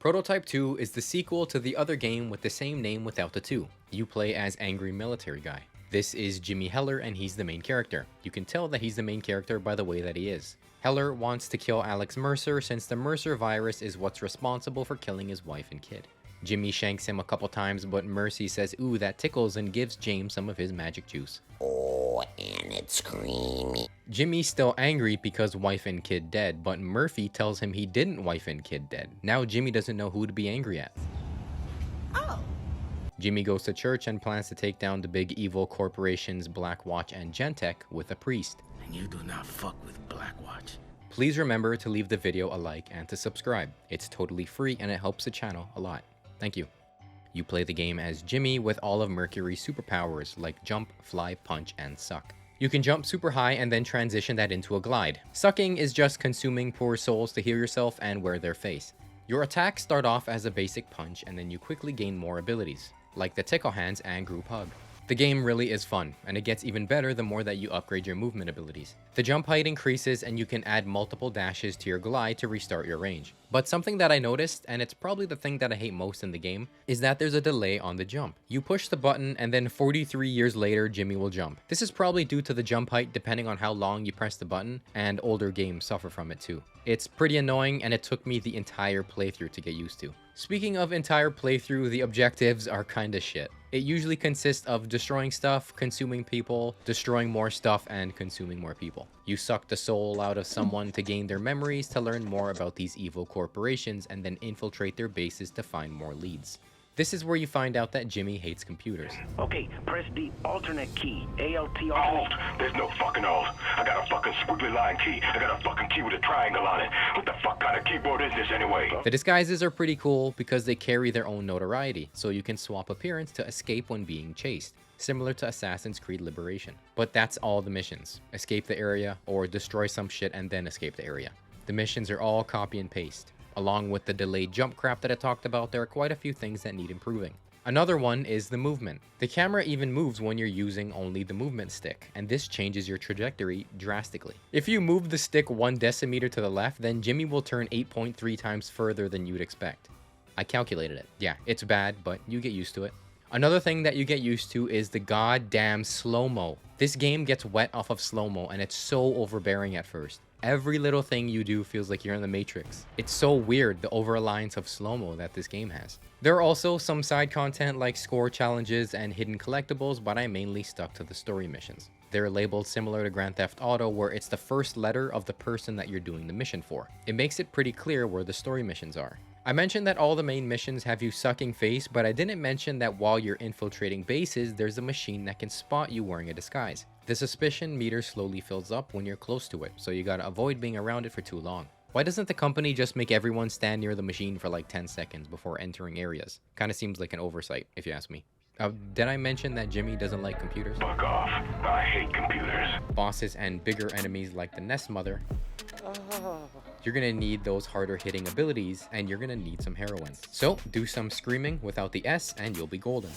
Prototype 2 is the sequel to the other game with the same name without the 2. You play as Angry Military Guy. This is Jimmy Heller and he's the main character. You can tell that he's the main character by the way that he is. Heller wants to kill Alex Mercer since the Mercer virus is what's responsible for killing his wife and kid. Jimmy shanks him a couple times, but Mercy says, "Ooh, that tickles," and gives James some of his magic juice. Oh, and it's creamy. Jimmy's still angry because wife and kid dead, but Murphy tells him he didn't wife and kid dead. Now Jimmy doesn't know who to be angry at. Oh. Jimmy goes to church and plans to take down the big evil corporations Blackwatch and Gentek with a priest. And you do not fuck with Blackwatch. Please remember to leave the video a like and to subscribe. It's totally free and it helps the channel a lot. Thank you. You play the game as Jimmy with all of Mercury's superpowers like jump, fly, punch, and suck. You can jump super high and then transition that into a glide. Sucking is just consuming poor souls to heal yourself and wear their face. Your attacks start off as a basic punch and then you quickly gain more abilities, like the tickle hands and group hug. The game really is fun, and it gets even better the more that you upgrade your movement abilities. The jump height increases and you can add multiple dashes to your glide to restart your range. But something that I noticed, and it's probably the thing that I hate most in the game, is that there's a delay on the jump. You push the button and then 43 years later Jimmy will jump. This is probably due to the jump height depending on how long you press the button, and older games suffer from it too. It's pretty annoying and it took me the entire playthrough to get used to. Speaking of entire playthrough, the objectives are kinda shit. It usually consists of destroying stuff, consuming people, destroying more stuff, and consuming more people. You suck the soul out of someone to gain their memories to learn more about these evil corporations and then infiltrate their bases to find more leads. This is where you find out that Jimmy hates computers. Okay, press the alternate key. ALT alternate. Alt. There's no fucking alt. I got a fucking squiggly line key. I got a fucking key with a triangle on it. What the fuck kind of keyboard is this anyway? The disguises are pretty cool because they carry their own notoriety, so you can swap appearance to escape when being chased, similar to Assassin's Creed Liberation. But that's all the missions. Escape the area, or destroy some shit and then escape the area. The missions are all copy and paste. Along with the delayed jump crap that I talked about, there are quite a few things that need improving. Another one is the movement. The camera even moves when you're using only the movement stick, and this changes your trajectory drastically. If you move the stick 1 decimeter to the left, then Jimmy will turn 8.3 times further than you'd expect. I calculated it. Yeah, it's bad, but you get used to it. Another thing that you get used to is the goddamn slow-mo. This game gets wet off of slow-mo, and it's so overbearing at first. Every little thing you do feels like you're in the Matrix. It's so weird, the over-reliance of slow-mo that this game has. There are also some side content like score challenges and hidden collectibles, but I mainly stuck to the story missions. They're labeled similar to Grand Theft Auto, where it's the first letter of the person that you're doing the mission for. It makes it pretty clear where the story missions are. I mentioned that all the main missions have you sucking face, but I didn't mention that while you're infiltrating bases, there's a machine that can spot you wearing a disguise. The suspicion meter slowly fills up when you're close to it, so you gotta avoid being around it for too long. Why doesn't the company just make everyone stand near the machine for like 10 seconds before entering areas? Kinda seems like an oversight, if you ask me. Did I mention that Jimmy doesn't like computers? Fuck off. I hate computers. Bosses and bigger enemies like the Nest Mother. You're gonna need those harder hitting abilities, and you're gonna need some heroin. So do some screaming without the S and you'll be golden.